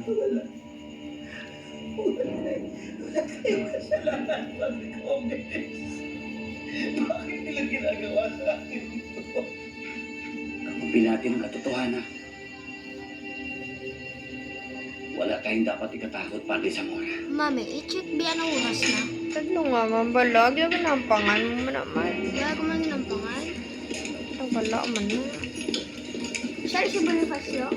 Wala. Wala kayong kasalanan pag ikaw, Miss. Bakit nila ginagawa sa akin ito? Kamumpin natin ang katotohanan. Wala tayong dapat ikatakot pati sa mora. Mami, i-check biya ng oras na. Tadlo nga, mabalag. Yung nampangan mo naman. Wala ko man ginampangan. Wala man na. Saan si Bonifacio?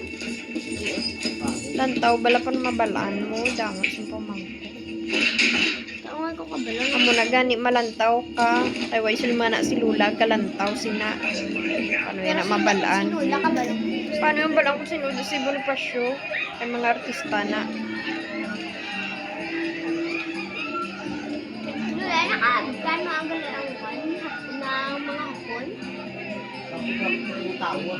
Lantaw, bala pa na mabalaan mo. Dangot yung pamangko. Taongan ko kabalo. Amo na gani malantaw ka. Ay, way sulmana si Lula kalantaw sina. Paano yan na mabalaan? Sinula kabalo. Paano yung balang kung sinudo si Bonifacio? Ay mga artista na. Lula, nakagano ang galarang kan na mga hapon? Pag-o?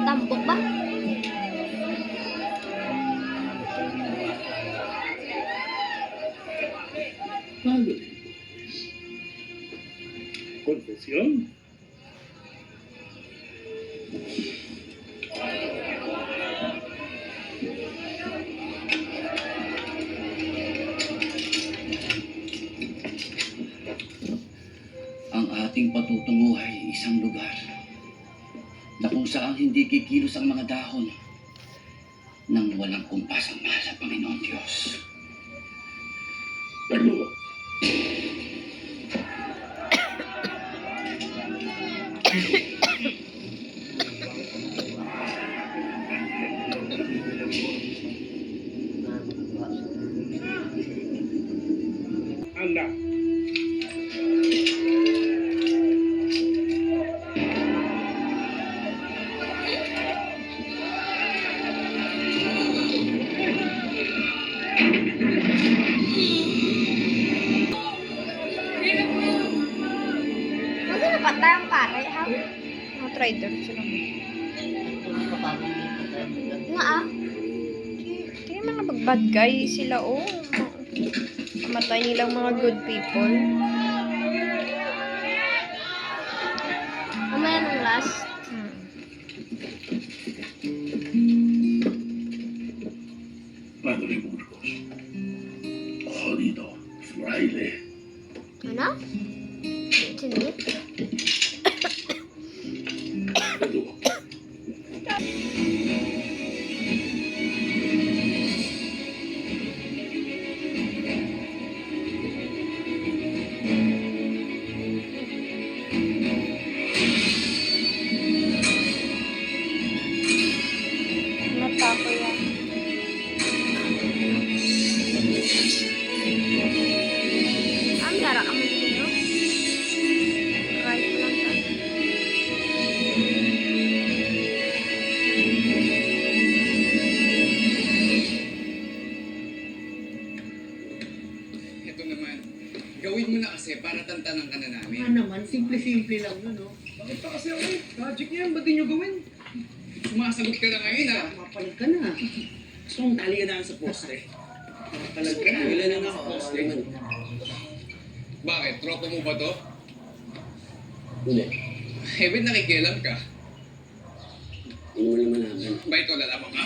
Tambok ba? Paano? Konfesyon? Ang ating patutungo ay isang lugar na kung saan hindi kikilos ang mga dahon nang walang kumpas ang mahal sa Panginoon Diyos. Ano? Anak. Huwag na patay ang pare, ha? Mga trader sila mo. Nga ah. Hindi naman na bad guy sila oh. Kamatay nilang mga good people. Mamaya ng last. Padre Burgos. Jodido. Fraile. Ano? Sindi? Ano? Mata ko yan. Ang dara ka mo dito? Right lang ka. Ito naman, gawin mo na kasi para tantanan ka na namin. Ano naman, simple-simple lang yun, no? Bakit pa kasi ako eh? Project niya yan, ba't di nyo gawin? Sumasagot ka na ngayon ha? Mapalag ka na. Gusto mong tali ka na sa poste. Mapalag ka na. Ilan na ako? Poste. Bakit? Tropa mo ba to? Hindi. Eh, ba't nakikialam ka? Hindi mo naman namin. Ba ito lalaban ka?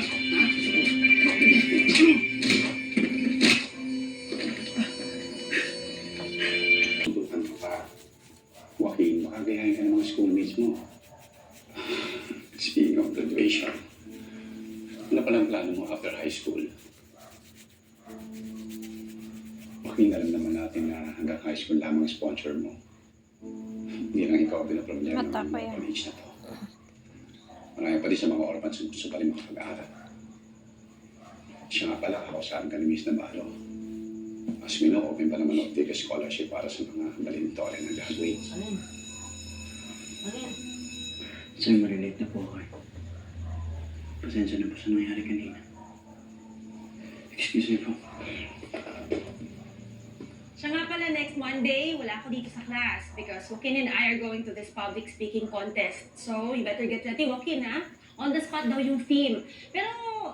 Tutukan mo pa. Joaquin, makagayahin ka ng mga schoolmates mo. Speaking of graduation, ano palang plano mo after high school? Joaquin, alam naman natin na hanggang high school lamang ang sponsor mo. Hindi lang ikaw pinaproblema Mata ng ko mga yan. college na to. Marami pa din sa mga orphans na gusto pa rin makapag-aaral. Siya nga pala, kausaan ka ni Miss Navarro. As we know, open pa naman ang Ortega Scholarship para sa mga valedictorian na graduate. Sir, marilate na po ako eh. Pasensya na po sa nangyari kanina. Excuse me po. Siya nga pala next Monday, wala ako dito sa class because Joaquin and I are going to this public speaking contest. So, you better get ready, Joaquin, ha? On the spot daw yung theme. Pero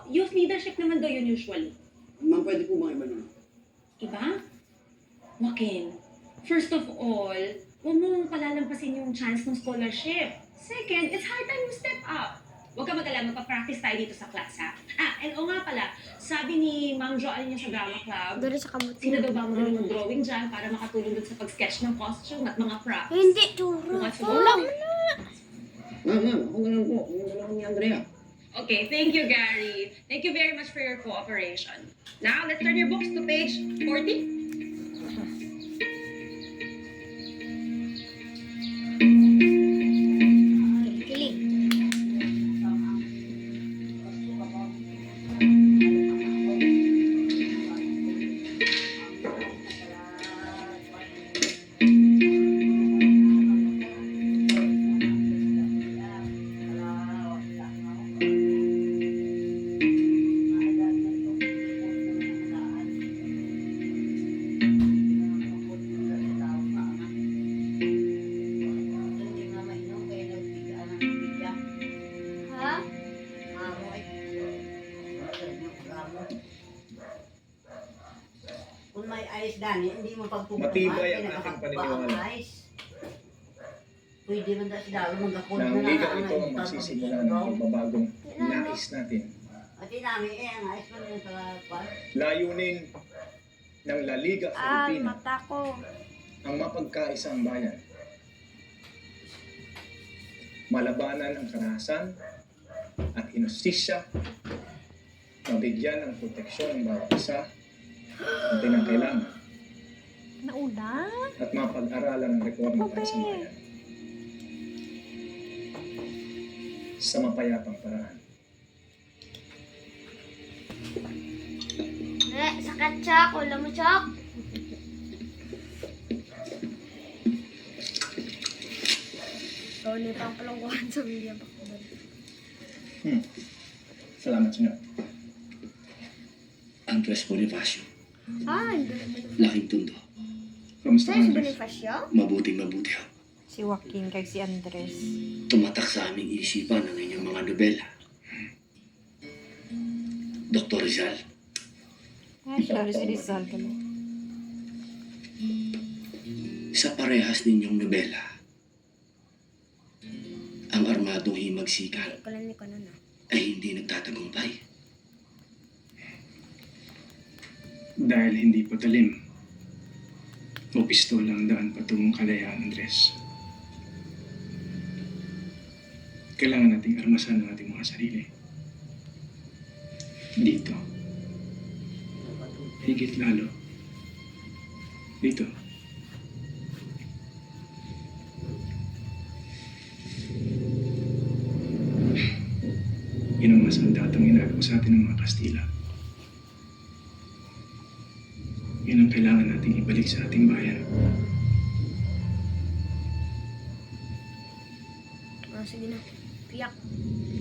youth leadership naman daw yun usually. Ma'am, pwede po bang iba nun? Iba? Joaquin, first of all, huwag mong palalampasin yung chance ng scholarship. Second, it's high time you step up. Huwag ka mag-alala, magpa-practice tayo dito sa class, ha? And o nga pala, sabi ni Ma'am Joanne niya sa drama club, Doon sa kamuti. sino daw ba magaling mag-drawing dyan para makatulong dun sa pag-sketch ng costume at mga props? Hindi, churro. What's Wala wrong? mo na. Ma'am, ako na lang po. Ako na lang ni Andrea. Okay, thank you, Gary. Thank you very much for your cooperation. Now, let's turn your books to page 40. Kilig. Ha? Kung may ice dani, hindi mo pagpupunta. Matibay ang aking paniniwala. Pwede man dahil dalo magkakot Na ang liga ito ang magsisimula ng pagbabagong nais natin. At namin ang ice man yung sa Layunin ng La Liga Ah, Filipina mata ko. ang mapagkaisang bayan. Malabanan ang karahasan at inustisya, mabigyan ng proteksyon ang bawat isa na pinakailangan Nauna? at mapag-aralan ang reforma para sa bayan sa mapayapang paraan. Sakat, Chak. Wala mo, Chak. Tony pang palungkuhan sa media pa ko. Salamat, Senyor. Andres Bonifacio, Ah, hindi naman. laking tundo. Kamusta Sa'yo si Andres? Bonifacio? Mabuti ho. Si Joaquin kay si Andres. Tumatak sa aming isipan ang inyong mga nobela. Dr. Rizal, Ay, sorry si Rizal kami. sa parehas ninyong nobela, ang armadong himagsikan Kulan ni ko na na. ay hindi nagtatagumpay. Dahil hindi patalim o pistola ang daan patungong kalayaan, Andres. Kailangan nating armasan ang ating mga sarili. Dito. Higit lalo. Dito. Yun ang mga sandatang ginagawa sa atin ng mga Kastila. Yun ang kailangan nating ibalik sa ating bayan. Ah, sige na. Piyak.